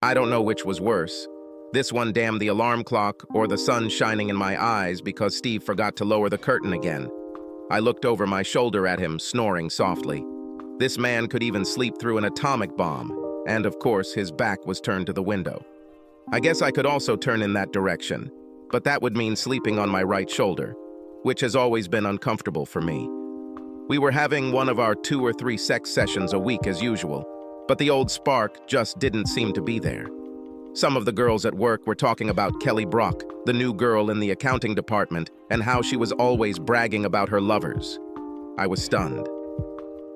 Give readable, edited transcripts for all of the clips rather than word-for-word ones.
I don't know which was worse. This one damned the alarm clock or the sun shining in my eyes because Steve forgot to lower the curtain again. I looked over my shoulder at him, snoring softly. This man could even sleep through an atomic bomb, and of course his back was turned to the window. I guess I could also turn in that direction, but that would mean sleeping on my right shoulder, which has always been uncomfortable for me. We were having one of our 2 or 3 sex sessions a week as usual, but the old spark just didn't seem to be there. Some of the girls at work were talking about Kelly Brock, the new girl in the accounting department, and how she was always bragging about her lovers. I was stunned.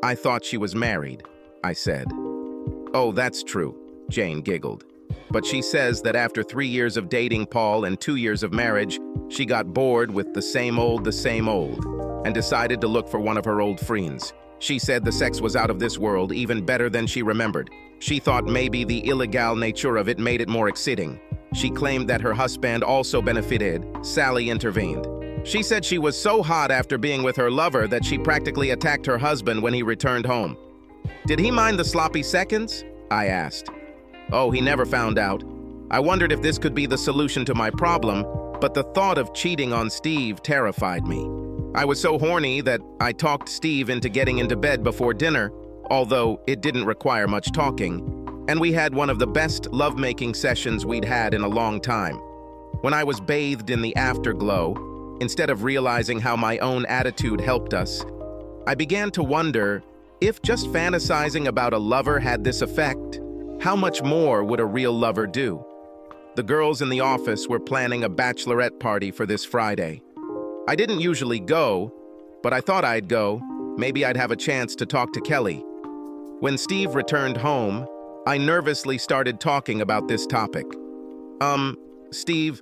I thought she was married, I said. Oh, that's true, Jane giggled. But she says that after 3 years of dating Paul and 2 years of marriage, she got bored with the same old, and decided to look for one of her old friends. She said the sex was out of this world, even better than she remembered. She thought maybe the illegal nature of it made it more exciting. She claimed that her husband also benefited. Sally intervened. She said she was so hot after being with her lover that she practically attacked her husband when he returned home. Did he mind the sloppy seconds? I asked. Oh, he never found out. I wondered if this could be the solution to my problem, but the thought of cheating on Steve terrified me. I was so horny that I talked Steve into getting into bed before dinner, although it didn't require much talking, and we had one of the best lovemaking sessions we'd had in a long time. When I was bathed in the afterglow, instead of realizing how my own attitude helped us, I began to wonder if just fantasizing about a lover had this effect, how much more would a real lover do? The girls in the office were planning a bachelorette party for this Friday. I didn't usually go, but I thought I'd go. Maybe I'd have a chance to talk to Kelly. When Steve returned home, I nervously started talking about this topic. Steve,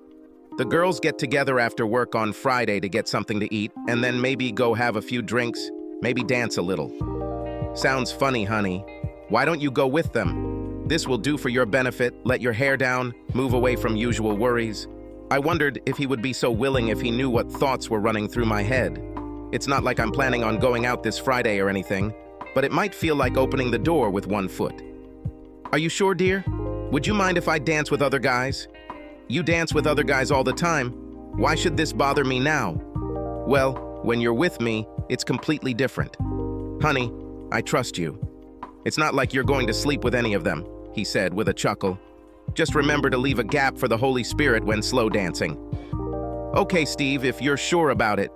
the girls get together after work on Friday to get something to eat, and then maybe go have a few drinks, maybe dance a little. Sounds funny, honey. Why don't you go with them? This will do for your benefit, let your hair down, move away from usual worries. I wondered if he would be so willing if he knew what thoughts were running through my head. It's not like I'm planning on going out this Friday or anything, but it might feel like opening the door with one foot. Are you sure, dear? Would you mind if I dance with other guys? You dance with other guys all the time. Why should this bother me now? Well, when you're with me, it's completely different. Honey, I trust you. It's not like you're going to sleep with any of them, he said with a chuckle. Just remember to leave a gap for the Holy Spirit when slow dancing. Okay, Steve, if you're sure about it.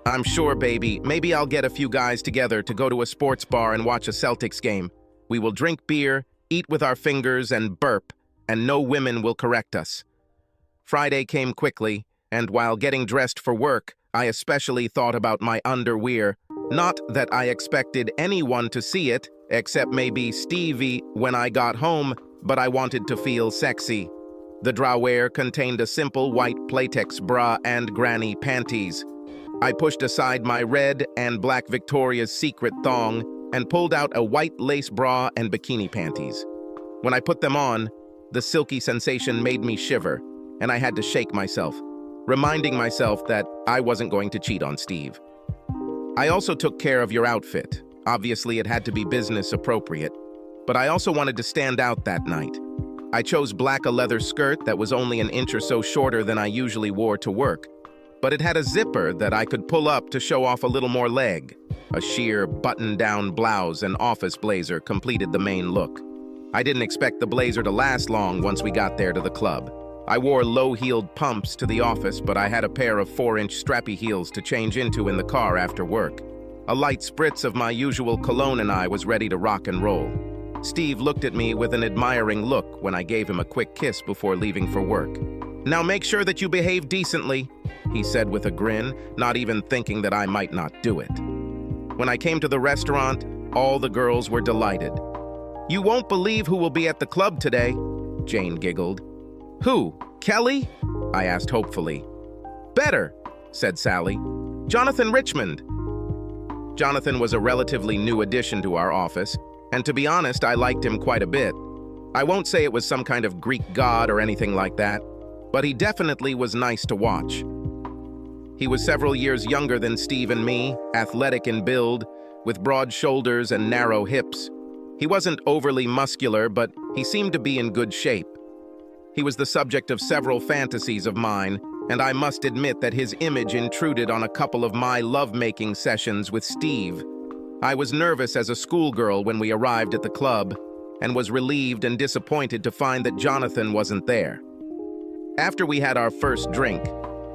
I'm sure, baby. Maybe I'll get a few guys together to go to a sports bar and watch a Celtics game. We will drink beer, eat with our fingers, and burp, and no women will correct us. Friday came quickly, and while getting dressed for work, I especially thought about my underwear. Not that I expected anyone to see it, except maybe Stevie when I got home, but I wanted to feel sexy. The drawer contained a simple white Playtex bra and granny panties. I pushed aside my red and black Victoria's Secret thong and pulled out a white lace bra and bikini panties. When I put them on, the silky sensation made me shiver, and I had to shake myself, reminding myself that I wasn't going to cheat on Steve. I also took care of your outfit. Obviously, it had to be business appropriate, but I also wanted to stand out that night. I chose black a leather skirt that was only an inch or so shorter than I usually wore to work, but it had a zipper that I could pull up to show off a little more leg. A sheer button-down blouse and office blazer completed the main look. I didn't expect the blazer to last long once we got there to the club. I wore low-heeled pumps to the office, but I had a pair of 4-inch strappy heels to change into in the car after work. A light spritz of my usual cologne and I was ready to rock and roll. Steve looked at me with an admiring look when I gave him a quick kiss before leaving for work. Now make sure that you behave decently, he said with a grin, not even thinking that I might not do it. When I came to the restaurant, all the girls were delighted. You won't believe who will be at the club today, Jane giggled. Who? Kelly? I asked hopefully. Better, said Sally. Jonathan Richmond. Jonathan was a relatively new addition to our office, and to be honest, I liked him quite a bit. I won't say it was some kind of Greek god or anything like that, but he definitely was nice to watch. He was several years younger than Steve and me, athletic in build, with broad shoulders and narrow hips. He wasn't overly muscular, but he seemed to be in good shape. He was the subject of several fantasies of mine, and I must admit that his image intruded on a couple of my lovemaking sessions with Steve. I was nervous as a schoolgirl when we arrived at the club, and was relieved and disappointed to find that Jonathan wasn't there. After we had our first drink,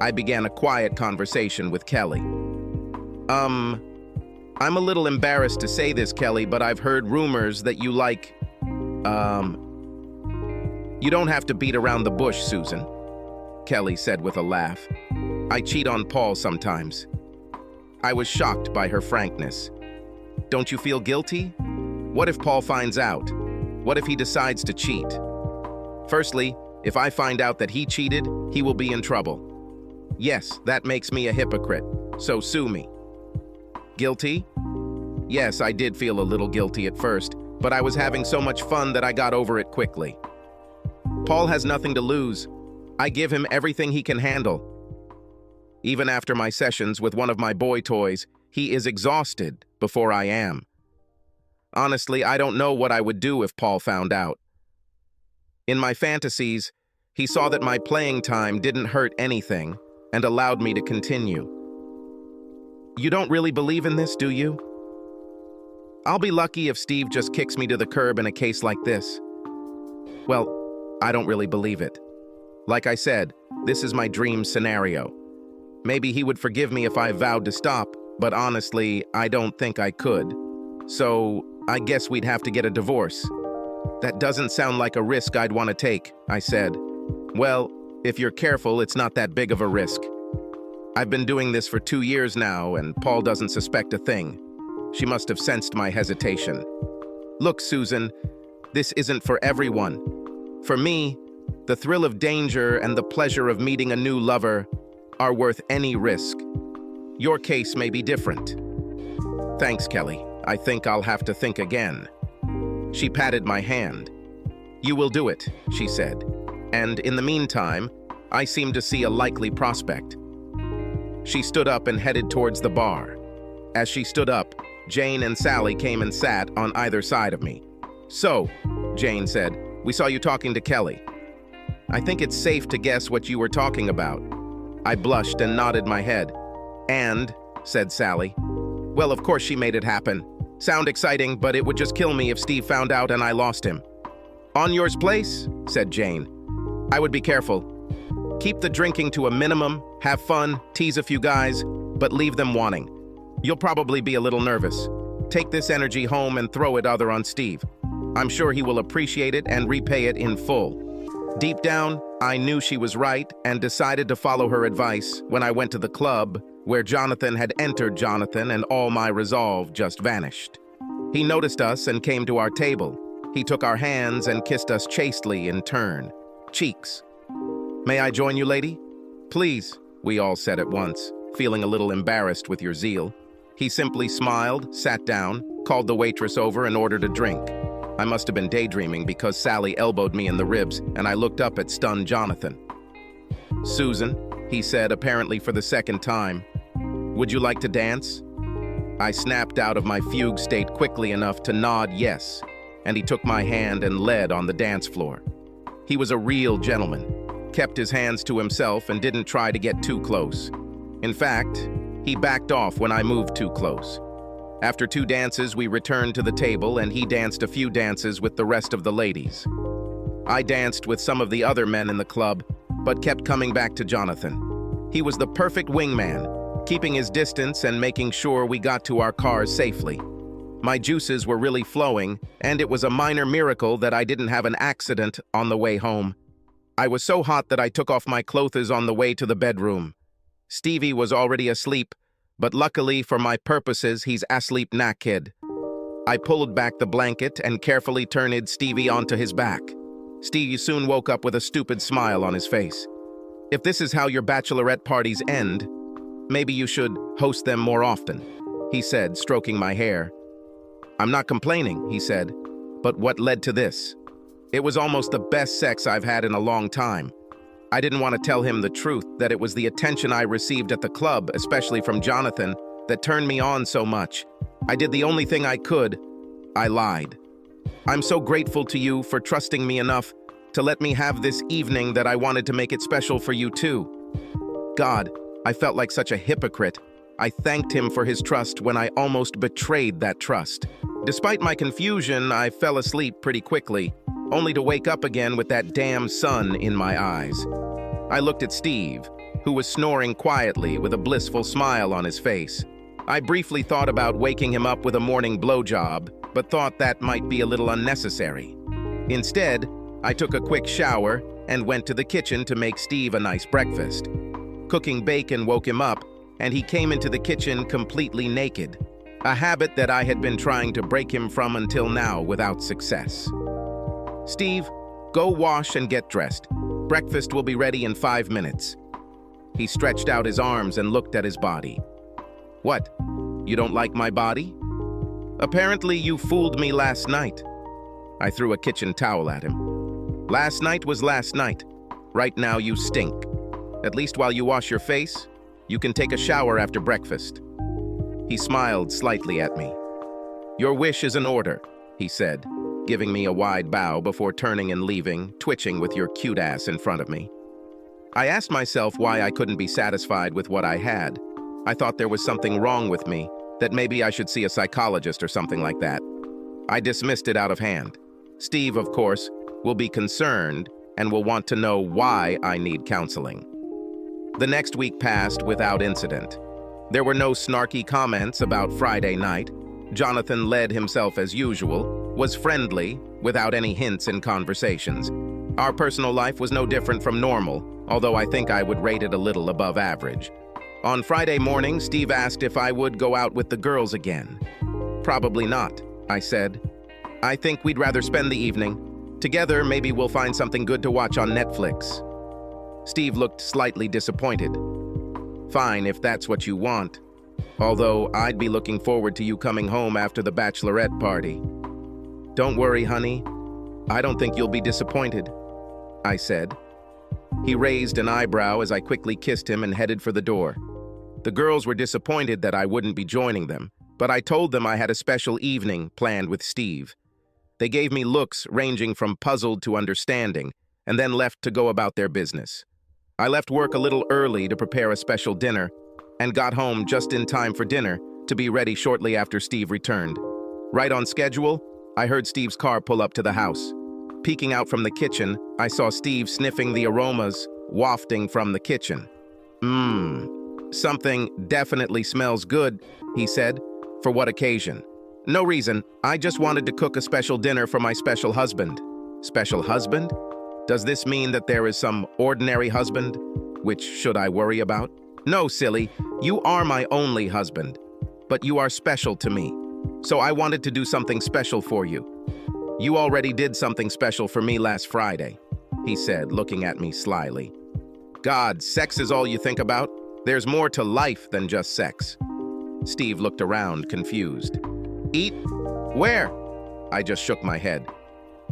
I began a quiet conversation with Kelly. I'm a little embarrassed to say this, Kelly, but I've heard rumors that you like, You don't have to beat around the bush, Susan, Kelly said with a laugh. I cheat on Paul sometimes. I was shocked by her frankness. Don't you feel guilty? What if Paul finds out? What if he decides to cheat? Firstly, if I find out that he cheated, he will be in trouble. Yes, that makes me a hypocrite, so sue me. Guilty? Yes, I did feel a little guilty at first, but I was having so much fun that I got over it quickly. Paul has nothing to lose. I give him everything he can handle. Even after my sessions with one of my boy toys, he is exhausted before I am. Honestly, I don't know what I would do if Paul found out. In my fantasies, he saw that my playing time didn't hurt anything and allowed me to continue. You don't really believe in this, do you? I'll be lucky if Steve just kicks me to the curb in a case like this. Well, I don't really believe it. Like I said, this is my dream scenario. Maybe he would forgive me if I vowed to stop, but honestly, I don't think I could. So, I guess we'd have to get a divorce. That doesn't sound like a risk I'd want to take, I said. Well, if you're careful, it's not that big of a risk. I've been doing this for 2 years now, and Paul doesn't suspect a thing. She must have sensed my hesitation. Look, Susan, this isn't for everyone. For me, the thrill of danger and the pleasure of meeting a new lover are worth any risk. Your case may be different. Thanks, Kelly. I think I'll have to think again. She patted my hand. You will do it, she said. And in the meantime, I seem to see a likely prospect. She stood up and headed towards the bar. As she stood up, Jane and Sally came and sat on either side of me. So, Jane said, we saw you talking to Kelly. I think it's safe to guess what you were talking about. I blushed and nodded my head. And, said Sally, well, of course she made it happen. Sound exciting, but it would just kill me if Steve found out and I lost him. On yours place, said Jane. I would be careful. Keep the drinking to a minimum, have fun, tease a few guys, but leave them wanting. You'll probably be a little nervous. Take this energy home and throw it on Steve. I'm sure he will appreciate it and repay it in full. Deep down, I knew she was right and decided to follow her advice when I went to the club where Jonathan had entered Jonathan and all my resolve just vanished. He noticed us and came to our table. He took our hands and kissed us chastely in turn. Cheeks. May I join you, lady? Please, we all said at once, feeling a little embarrassed with your zeal. He simply smiled, sat down, called the waitress over and ordered a drink. I must have been daydreaming because Sally elbowed me in the ribs and I looked up at stunned Jonathan. Susan, he said, apparently for the second time, would you like to dance? I snapped out of my fugue state quickly enough to nod yes, and he took my hand and led on the dance floor. He was a real gentleman, kept his hands to himself and didn't try to get too close. In fact, he backed off when I moved too close. After 2 dances, we returned to the table and he danced a few dances with the rest of the ladies. I danced with some of the other men in the club, but kept coming back to Jonathan. He was the perfect wingman, keeping his distance and making sure we got to our cars safely. My juices were really flowing, and it was a minor miracle that I didn't have an accident on the way home. I was so hot that I took off my clothes on the way to the bedroom. Stevie was already asleep, but luckily for my purposes, he's asleep naked. I pulled back the blanket and carefully turned Stevie onto his back. Stevie soon woke up with a stupid smile on his face. If this is how your bachelorette parties end, maybe you should host them more often, he said, stroking my hair. I'm not complaining, he said, but what led to this? It was almost the best sex I've had in a long time. I didn't want to tell him the truth, that it was the attention I received at the club, especially from Jonathan, that turned me on so much. I did the only thing I could. I lied. I'm so grateful to you for trusting me enough to let me have this evening that I wanted to make it special for you too. God, I felt like such a hypocrite. I thanked him for his trust when I almost betrayed that trust. Despite my confusion, I fell asleep pretty quickly, only to wake up again with that damn sun in my eyes. I looked at Steve, who was snoring quietly with a blissful smile on his face. I briefly thought about waking him up with a morning blowjob, but thought that might be a little unnecessary. Instead, I took a quick shower and went to the kitchen to make Steve a nice breakfast. Cooking bacon woke him up, and he came into the kitchen completely naked, a habit that I had been trying to break him from until now without success. Steve, go wash and get dressed. Breakfast will be ready in 5 minutes. He stretched out his arms and looked at his body. What? You don't like my body? Apparently you fooled me last night. I threw a kitchen towel at him. Last night was last night. Right now you stink. At least while you wash your face, you can take a shower after breakfast. He smiled slightly at me. Your wish is an order, he said, giving me a wide bow before turning and leaving, twitching with your cute ass in front of me. I asked myself why I couldn't be satisfied with what I had. I thought there was something wrong with me, that maybe I should see a psychologist or something like that. I dismissed it out of hand. Steve, of course, will be concerned and will want to know why I need counseling. The next week passed without incident. There were no snarky comments about Friday night. Jonathan led himself as usual, was friendly, without any hints in conversations. Our personal life was no different from normal, although I think I would rate it a little above average. On Friday morning, Steve asked if I would go out with the girls again. Probably not, I said. I think we'd rather spend the evening. Together, maybe we'll find something good to watch on Netflix. Steve looked slightly disappointed. Fine, if that's what you want. Although I'd be looking forward to you coming home after the bachelorette party. Don't worry, honey. I don't think you'll be disappointed, I said. He raised an eyebrow as I quickly kissed him and headed for the door. The girls were disappointed that I wouldn't be joining them, but I told them I had a special evening planned with Steve. They gave me looks ranging from puzzled to understanding, and then left to go about their business. I left work a little early to prepare a special dinner, and got home just in time for dinner to be ready shortly after Steve returned. Right on schedule, I heard Steve's car pull up to the house. Peeking out from the kitchen, I saw Steve sniffing the aromas wafting from the kitchen. Something definitely smells good, he said. For what occasion? No reason. I just wanted to cook a special dinner for my special husband. Special husband? Does this mean that there is some ordinary husband? Which should I worry about? No, silly. You are my only husband. But you are special to me. So I wanted to do something special for you. You already did something special for me last Friday, he said, looking at me slyly. God, sex is all you think about? There's more to life than just sex. Steve looked around, confused. Eat? Where? I just shook my head.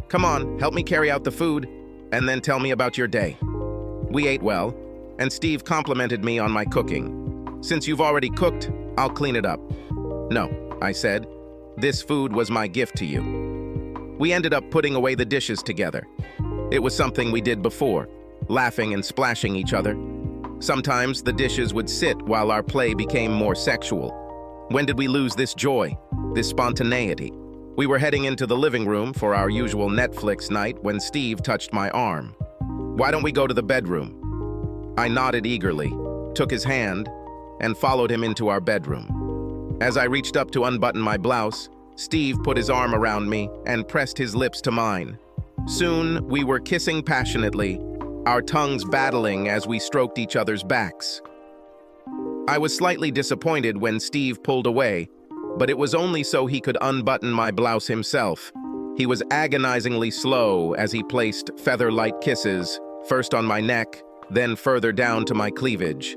Come on, help me carry out the food, and then tell me about your day. We ate well, and Steve complimented me on my cooking. Since you've already cooked, I'll clean it up. No, I said. This food was my gift to you. We ended up putting away the dishes together. It was something we did before, laughing and splashing each other. Sometimes the dishes would sit while our play became more sexual. When did we lose this joy, this spontaneity? We were heading into the living room for our usual Netflix night when Steve touched my arm. Why don't we go to the bedroom? I nodded eagerly, took his hand, and followed him into our bedroom. As I reached up to unbutton my blouse, Steve put his arm around me and pressed his lips to mine. Soon, we were kissing passionately, our tongues battling as we stroked each other's backs. I was slightly disappointed when Steve pulled away, but it was only so he could unbutton my blouse himself. He was agonizingly slow as he placed feather-light kisses, first on my neck, then further down to my cleavage.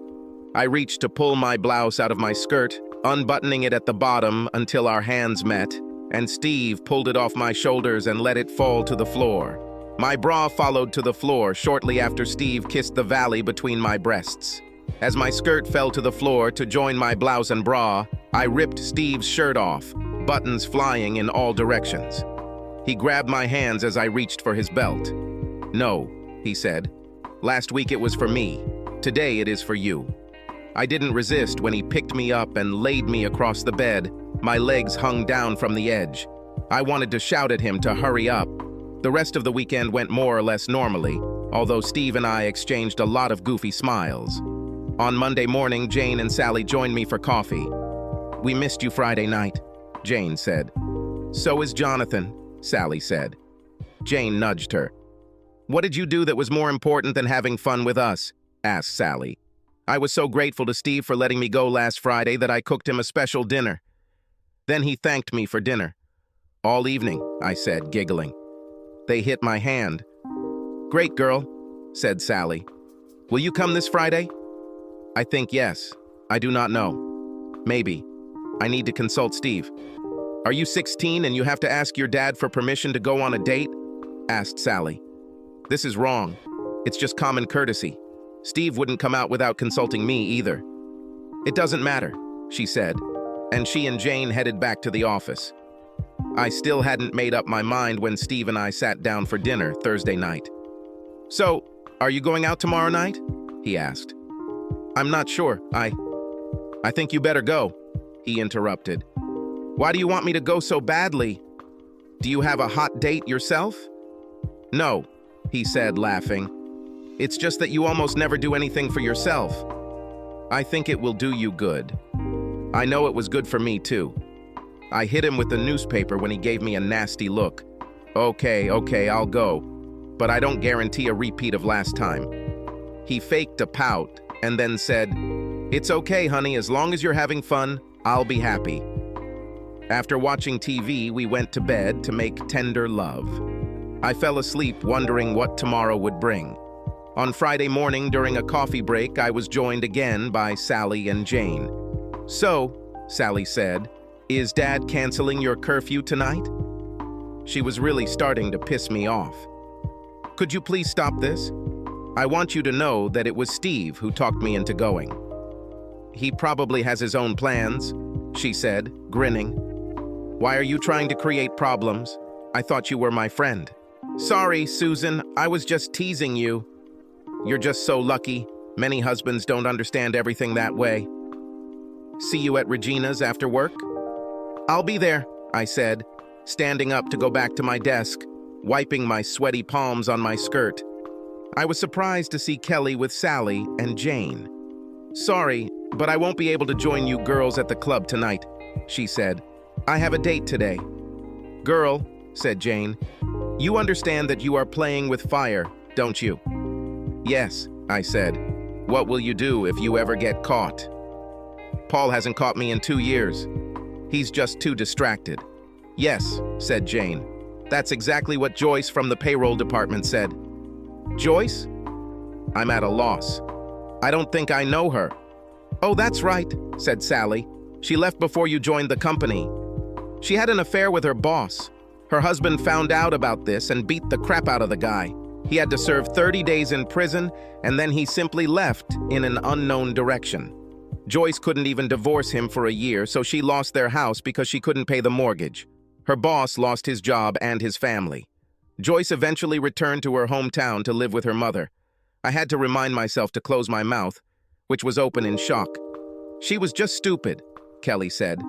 I reached to pull my blouse out of my skirt, unbuttoning it at the bottom until our hands met, and Steve pulled it off my shoulders and let it fall to the floor. My bra followed to the floor shortly after Steve kissed the valley between my breasts. As my skirt fell to the floor to join my blouse and bra, I ripped Steve's shirt off, buttons flying in all directions. He grabbed my hands as I reached for his belt. "No," he said. "Last week it was for me. Today it is for you." I didn't resist when he picked me up and laid me across the bed. My legs hung down from the edge. I wanted to shout at him to hurry up. The rest of the weekend went more or less normally, although Steve and I exchanged a lot of goofy smiles. On Monday morning, Jane and Sally joined me for coffee. "We missed you Friday night," Jane said. "So is Jonathan," Sally said. Jane nudged her. "What did you do that was more important than having fun with us?" asked Sally. "I was so grateful to Steve for letting me go last Friday that I cooked him a special dinner. Then he thanked me for dinner." "All evening," I said, giggling. They hit my hand. "Great girl," said Sally. "Will you come this Friday?" "I think yes. I do not know. Maybe. I need to consult Steve." "Are you 16 and you have to ask your dad for permission to go on a date?" asked Sally. "This is wrong. It's just common courtesy. Steve wouldn't come out without consulting me either." "It doesn't matter," she said, and she and Jane headed back to the office. I still hadn't made up my mind when Steve and I sat down for dinner Thursday night. "So, are you going out tomorrow night?" he asked. "I'm not sure. I think you better go," he interrupted. "Why do you want me to go so badly? Do you have a hot date yourself?" "No," he said, laughing. "It's just that you almost never do anything for yourself. I think it will do you good." I know it was good for me, too. I hit him with the newspaper when he gave me a nasty look. Okay, I'll go. But I don't guarantee a repeat of last time." He faked a pout and then said, "It's okay, honey, as long as you're having fun, I'll be happy." After watching TV, we went to bed to make tender love. I fell asleep wondering what tomorrow would bring. On Friday morning, during a coffee break, I was joined again by Sally and Jane. "So," Sally said, "is Dad canceling your curfew tonight?" She was really starting to piss me off. "Could you please stop this? I want you to know that it was Steve who talked me into going." "He probably has his own plans," she said, grinning. "Why are you trying to create problems? I thought you were my friend." "Sorry, Susan, I was just teasing you. You're just so lucky. Many husbands don't understand everything that way." "See you at Regina's after work?" "I'll be there," I said, standing up to go back to my desk, wiping my sweaty palms on my skirt. I was surprised to see Kelly with Sally and Jane. "Sorry, but I won't be able to join you girls at the club tonight," she said. "I have a date today." "Girl," said Jane, "you understand that you are playing with fire, don't you?" "Yes," I said. "What will you do if you ever get caught?" "Paul hasn't caught me in 2 years. He's just too distracted." "Yes," said Jane. "That's exactly what Joyce from the payroll department said." "Joyce?" I'm at a loss. "I don't think I know her." "Oh, that's right," said Sally. "She left before you joined the company. She had an affair with her boss. Her husband found out about this and beat the crap out of the guy. He had to serve 30 days in prison, and then he simply left in an unknown direction. Joyce couldn't even divorce him for a year, so she lost their house because she couldn't pay the mortgage. Her boss lost his job and his family. Joyce eventually returned to her hometown to live with her mother. I had to remind myself to close my mouth, which was open in shock. "She was just stupid," Kelly said.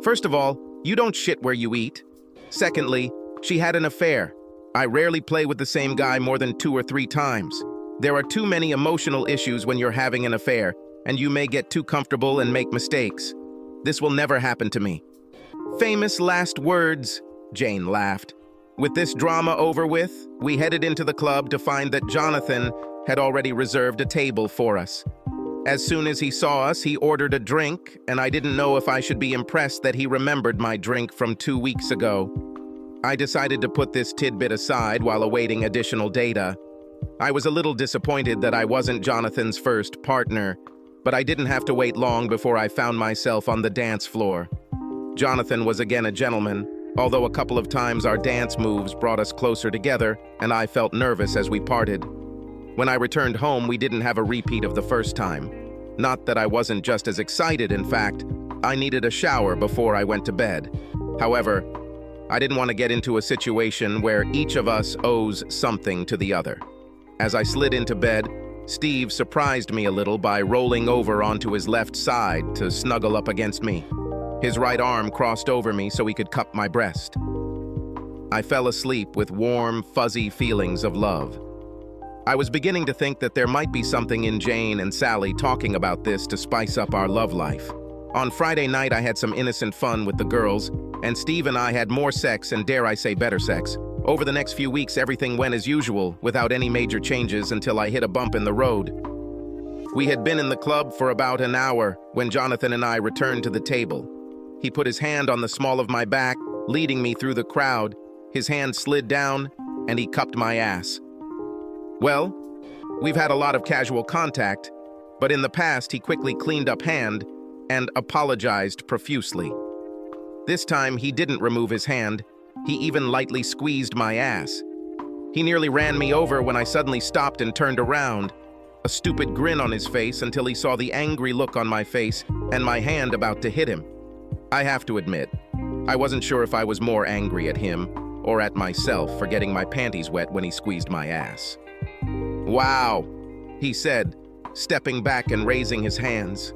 "First of all, you don't shit where you eat. Secondly, she had an affair. I rarely play with the same guy more than 2 or 3 times. There are too many emotional issues when you're having an affair, and you may get too comfortable and make mistakes. This will never happen to me." "Famous last words," Jane laughed. With this drama over with, we headed into the club to find that Jonathan had already reserved a table for us. As soon as he saw us, he ordered a drink, and I didn't know if I should be impressed that he remembered my drink from 2 weeks ago. I decided to put this tidbit aside while awaiting additional data. I was a little disappointed that I wasn't Jonathan's first partner, but I didn't have to wait long before I found myself on the dance floor. Jonathan was again a gentleman, although a couple of times our dance moves brought us closer together, and I felt nervous as we parted. When I returned home, we didn't have a repeat of the first time. Not that I wasn't just as excited, in fact, I needed a shower before I went to bed. However, I didn't want to get into a situation where each of us owes something to the other. As I slid into bed, Steve surprised me a little by rolling over onto his left side to snuggle up against me. His right arm crossed over me so he could cup my breast. I fell asleep with warm, fuzzy feelings of love. I was beginning to think that there might be something in Jane and Sally talking about this to spice up our love life. On Friday night, I had some innocent fun with the girls, and Steve and I had more sex, and dare I say better sex. Over the next few weeks, everything went as usual, without any major changes until I hit a bump in the road. We had been in the club for about an hour when Jonathan and I returned to the table. He put his hand on the small of my back, leading me through the crowd. His hand slid down, and he cupped my ass. Well, we've had a lot of casual contact, but in the past he quickly cleaned up hand and apologized profusely. This time he didn't remove his hand, he even lightly squeezed my ass. He nearly ran me over when I suddenly stopped and turned around, a stupid grin on his face until he saw the angry look on my face and my hand about to hit him. I have to admit, I wasn't sure if I was more angry at him or at myself for getting my panties wet when he squeezed my ass. "Wow," he said, stepping back and raising his hands.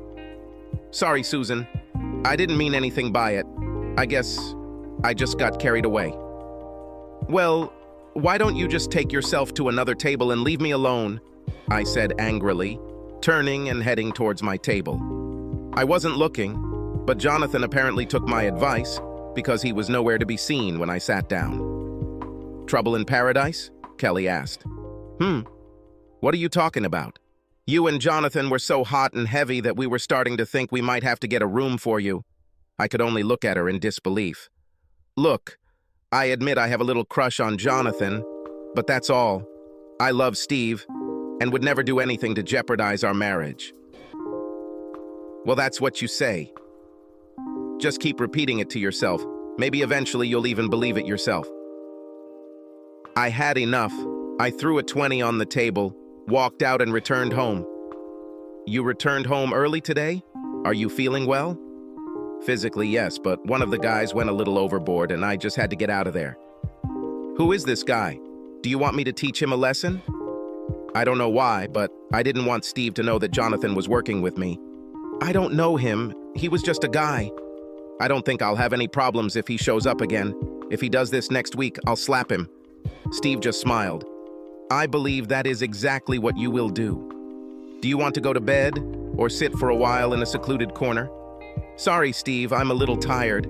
"Sorry, Susan. I didn't mean anything by it. I guess I just got carried away." "Well, why don't you just take yourself to another table and leave me alone?" I said angrily, turning and heading towards my table. I wasn't looking, but Jonathan apparently took my advice because he was nowhere to be seen when I sat down. "Trouble in paradise?" Kelly asked. What are you talking about? You and Jonathan were so hot and heavy that we were starting to think we might have to get a room for you." I could only look at her in disbelief. "Look, I admit I have a little crush on Jonathan, but that's all. I love Steve and would never do anything to jeopardize our marriage." "Well, that's what you say. Just keep repeating it to yourself. Maybe eventually you'll even believe it yourself." I had enough. I threw a 20 on the table, walked out and returned home. "You returned home early today? Are you feeling well?" "Physically, yes, but one of the guys went a little overboard and I just had to get out of there." "Who is this guy? Do you want me to teach him a lesson?" "I don't know why, but I didn't want Steve to know that Jonathan was working with me." "I don't know him. He was just a guy." "I don't think I'll have any problems if he shows up again. If he does this next week, I'll slap him." Steve just smiled. "I believe that is exactly what you will do. Do you want to go to bed or sit for a while in a secluded corner?" "Sorry, Steve, I'm a little tired.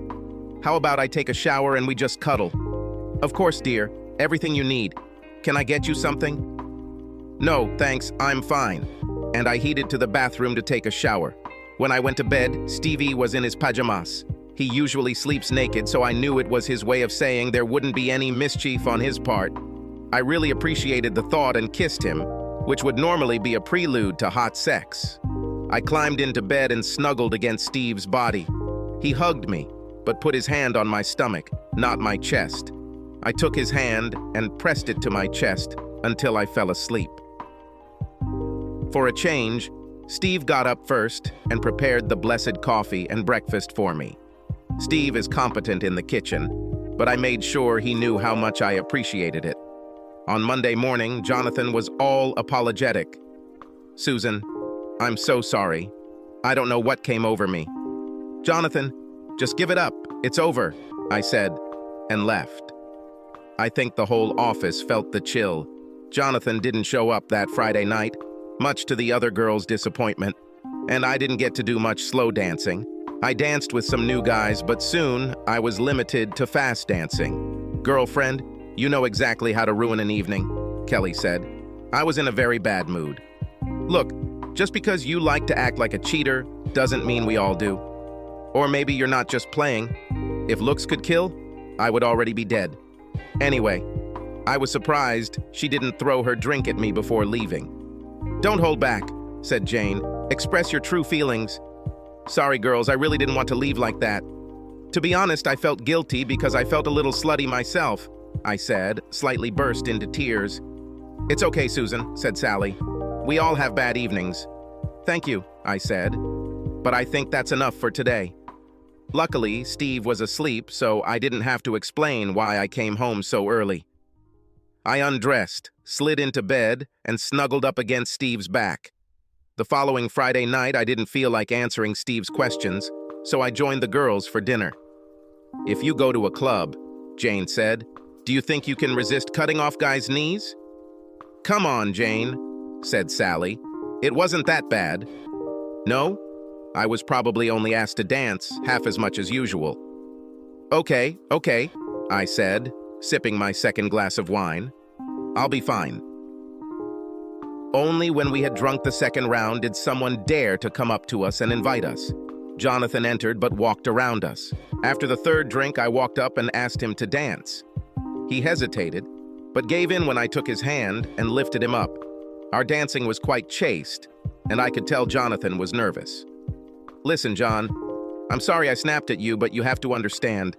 How about I take a shower and we just cuddle?" "Of course, dear. Everything you need. Can I get you something?" "No, thanks, I'm fine." And I headed to the bathroom to take a shower. When I went to bed, Stevie was in his pajamas. He usually sleeps naked, so I knew it was his way of saying there wouldn't be any mischief on his part. I really appreciated the thought and kissed him, which would normally be a prelude to hot sex. I climbed into bed and snuggled against Steve's body. He hugged me, but put his hand on my stomach, not my chest. I took his hand and pressed it to my chest until I fell asleep. For a change, Steve got up first and prepared the blessed coffee and breakfast for me. Steve is competent in the kitchen, but I made sure he knew how much I appreciated it. On Monday morning, Jonathan was all apologetic. "Susan, I'm so sorry. I don't know what came over me." "Jonathan, just give it up. It's over," I said, and left. I think the whole office felt the chill. Jonathan didn't show up that Friday night, much to the other girls' disappointment, and I didn't get to do much slow dancing. I danced with some new guys, but soon I was limited to fast dancing. "Girlfriend, you know exactly how to ruin an evening," Kelly said. I was in a very bad mood. "Look, just because you like to act like a cheater doesn't mean we all do. Or maybe you're not just playing. If looks could kill, I would already be dead. Anyway, I was surprised she didn't throw her drink at me before leaving." "Don't hold back," said Jane. "Express your true feelings." "Sorry, girls, I really didn't want to leave like that. To be honest, I felt guilty because I felt a little slutty myself," I said, slightly burst into tears. "It's okay, Susan," said Sally. "We all have bad evenings." "Thank you," I said, "but I think that's enough for today." Luckily, Steve was asleep, so I didn't have to explain why I came home so early. I undressed, slid into bed, and snuggled up against Steve's back. The following Friday night, I didn't feel like answering Steve's questions, so I joined the girls for dinner. "If you go to a club," Jane said, "do you think you can resist cutting off guys' knees?" "Come on, Jane," said Sally. "It wasn't that bad." "No? I was probably only asked to dance half as much as usual." Okay, I said, sipping my second glass of wine. "I'll be fine." Only when we had drunk the second round did someone dare to come up to us and invite us. Jonathan entered but walked around us. After the third drink, I walked up and asked him to dance. He hesitated, but gave in when I took his hand and lifted him up. Our dancing was quite chaste, and I could tell Jonathan was nervous. "Listen, John, I'm sorry I snapped at you, but you have to understand,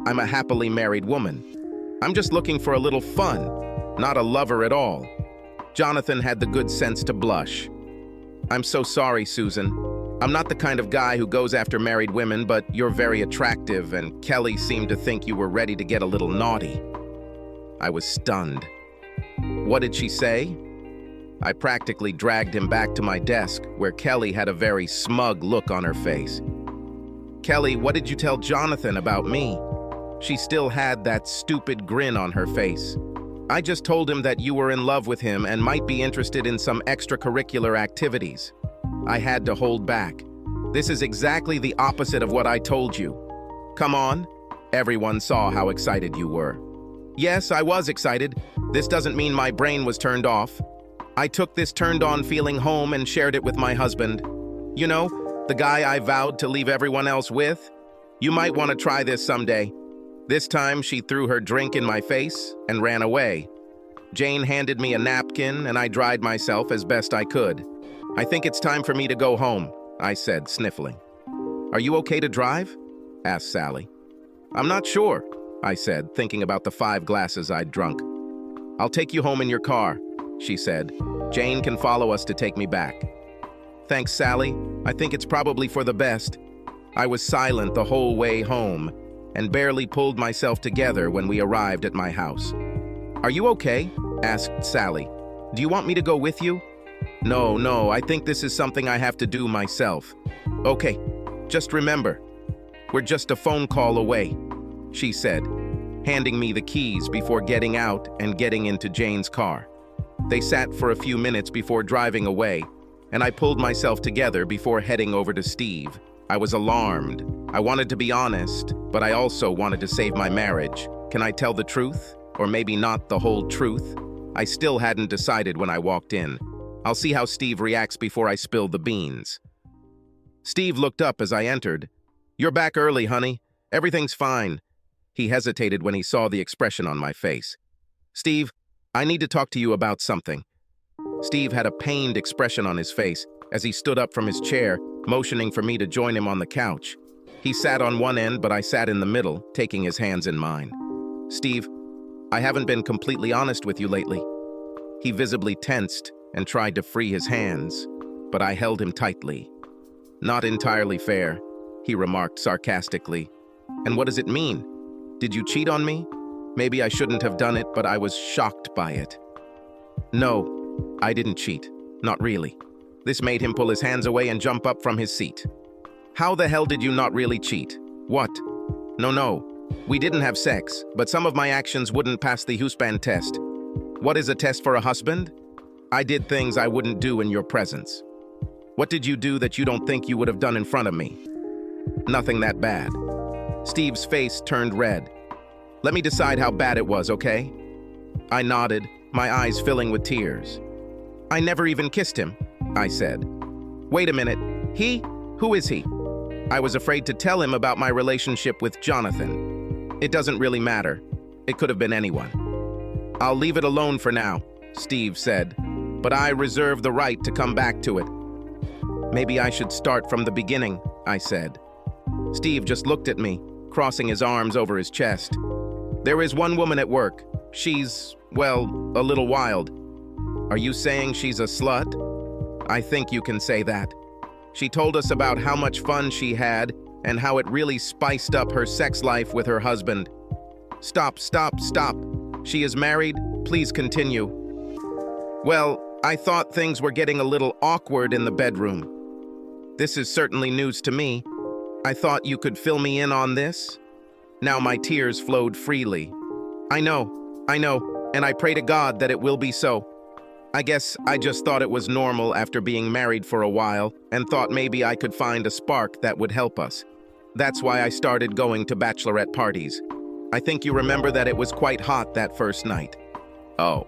I'm a happily married woman. I'm just looking for a little fun, not a lover at all." Jonathan had the good sense to blush. "I'm so sorry, Susan. I'm not the kind of guy who goes after married women, but you're very attractive, and Kelly seemed to think you were ready to get a little naughty." I was stunned. What did she say? I practically dragged him back to my desk, where Kelly had a very smug look on her face. "Kelly, what did you tell Jonathan about me?" She still had that stupid grin on her face. "I just told him that you were in love with him and might be interested in some extracurricular activities." I had to hold back. "This is exactly the opposite of what I told you." "Come on." Everyone saw how excited you were. Yes, I was excited. This doesn't mean my brain was turned off. I took this turned-on feeling home and shared it with my husband. You know, the guy I vowed to leave everyone else with? You might want to try this someday. This time, she threw her drink in my face and ran away. Jane handed me a napkin, and I dried myself as best I could. "I think it's time for me to go home," I said, sniffling. "Are you okay to drive?" asked Sally. "I'm not sure," I said, thinking about the 5 glasses I'd drunk. "I'll take you home in your car," she said. "Jane can follow us to take me back." "Thanks, Sally. I think it's probably for the best." I was silent the whole way home and barely pulled myself together when we arrived at my house. "Are you okay?" asked Sally. "Do you want me to go with you?" No, I think this is something I have to do myself." "Okay, just remember, we're just a phone call away," she said, handing me the keys before getting out and getting into Jane's car. They sat for a few minutes before driving away, and I pulled myself together before heading over to Steve. I was alarmed. I wanted to be honest, but I also wanted to save my marriage. Can I tell the truth? Or maybe not the whole truth? I still hadn't decided when I walked in. I'll see how Steve reacts before I spill the beans. Steve looked up as I entered. "You're back early, honey. Everything's fine." He hesitated when he saw the expression on my face. "Steve, I need to talk to you about something." Steve had a pained expression on his face as he stood up from his chair, motioning for me to join him on the couch. He sat on one end, but I sat in the middle, taking his hands in mine. "Steve, I haven't been completely honest with you lately." He visibly tensed and tried to free his hands, but I held him tightly. "Not entirely fair," he remarked sarcastically. "And what does it mean? Did you cheat on me? Maybe I shouldn't have done it, but I was shocked by it." "No, I didn't cheat. Not really." This made him pull his hands away and jump up from his seat. "How the hell did you not really cheat? What?" No. We didn't have sex, but some of my actions wouldn't pass the husband test." "What is a test for a husband?" "I did things I wouldn't do in your presence." "What did you do that you don't think you would have done in front of me?" "Nothing that bad." Steve's face turned red. "Let me decide how bad it was, okay?" I nodded, my eyes filling with tears. "I never even kissed him," I said. "Wait a minute. He? Who is he?" I was afraid to tell him about my relationship with Jonathan. "It doesn't really matter. It could have been anyone." "I'll leave it alone for now," Steve said, "but I reserve the right to come back to it." "Maybe I should start from the beginning," I said. Steve just looked at me, crossing his arms over his chest. "There is one woman at work. She's, well, a little wild." "Are you saying she's a slut?" "I think you can say that. She told us about how much fun she had and how it really spiced up her sex life with her husband. Stop, stop, stop. She is married? Please continue. Well, I thought things were getting a little awkward in the bedroom. This is certainly news to me. I thought you could fill me in on this. Now my tears flowed freely. I know, and I pray to God that it will be so. I guess I just thought it was normal after being married for a while and thought maybe I could find a spark that would help us. That's why I started going to bachelorette parties. I think you remember that it was quite hot that first night. Oh,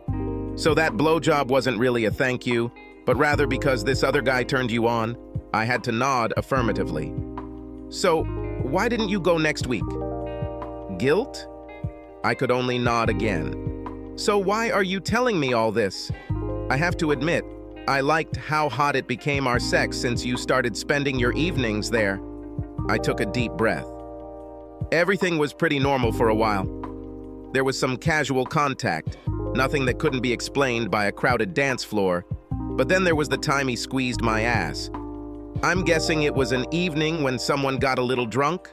so that blowjob wasn't really a thank you, but rather because this other guy turned you on? I had to nod affirmatively. So, why didn't you go next week? Guilt? I could only nod again. So why are you telling me all this? I have to admit, I liked how hot it became our sex since you started spending your evenings there. I took a deep breath. Everything was pretty normal for a while. There was some casual contact, nothing that couldn't be explained by a crowded dance floor, but then there was the time he squeezed my ass. I'm guessing it was an evening when someone got a little drunk?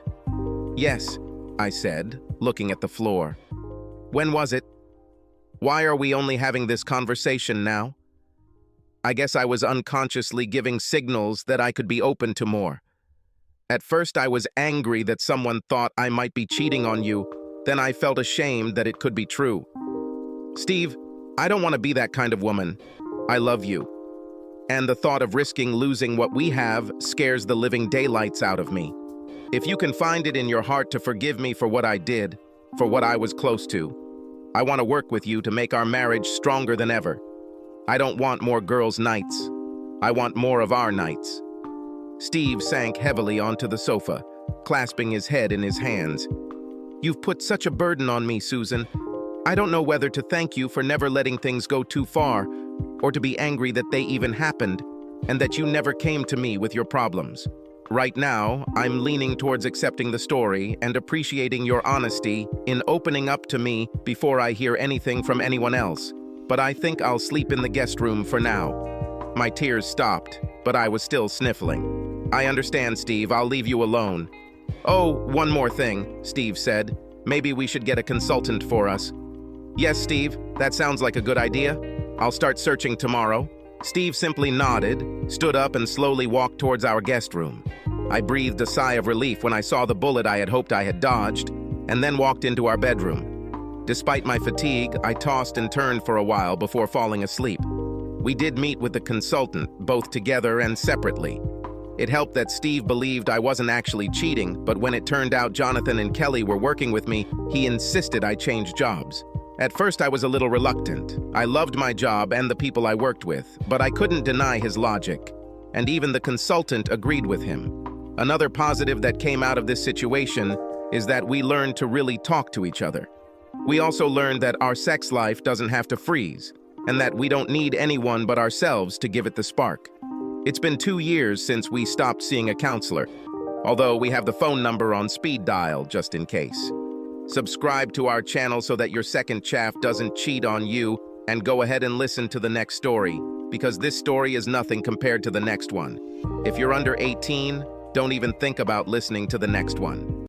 Yes, I said, looking at the floor. When was it? Why are we only having this conversation now? I guess I was unconsciously giving signals that I could be open to more. At first I was angry that someone thought I might be cheating on you, then I felt ashamed that it could be true. Steve, I don't want to be that kind of woman. I love you. And the thought of risking losing what we have scares the living daylights out of me. If you can find it in your heart to forgive me for what I did, for what I was close to, I want to work with you to make our marriage stronger than ever. I don't want more girls' nights. I want more of our nights. Steve sank heavily onto the sofa, clasping his head in his hands. You've put such a burden on me, Susan. I don't know whether to thank you for never letting things go too far, or to be angry that they even happened, and that you never came to me with your problems. Right now, I'm leaning towards accepting the story and appreciating your honesty in opening up to me before I hear anything from anyone else. But I think I'll sleep in the guest room for now. My tears stopped, but I was still sniffling. I understand, Steve. I'll leave you alone. Oh, one more thing, Steve said. Maybe we should get a consultant for us. Yes, Steve, that sounds like a good idea. I'll start searching tomorrow. Steve simply nodded, stood up, and slowly walked towards our guest room. I breathed a sigh of relief when I saw the bullet I had hoped I had dodged, and then walked into our bedroom. Despite my fatigue, I tossed and turned for a while before falling asleep. We did meet with the consultant, both together and separately. It helped that Steve believed I wasn't actually cheating, but when it turned out Jonathan and Kelly were working with me, he insisted I change jobs. At first, I was a little reluctant. I loved my job and the people I worked with, but I couldn't deny his logic. And even the consultant agreed with him. Another positive that came out of this situation is that we learned to really talk to each other. We also learned that our sex life doesn't have to freeze, and that we don't need anyone but ourselves to give it the spark. It's been 2 years since we stopped seeing a counselor, although we have the phone number on speed dial just in case. Subscribe to our channel so that your second chaff doesn't cheat on you, and go ahead and listen to the next story, because this story is nothing compared to the next one. If you're under 18, don't even think about listening to the next one.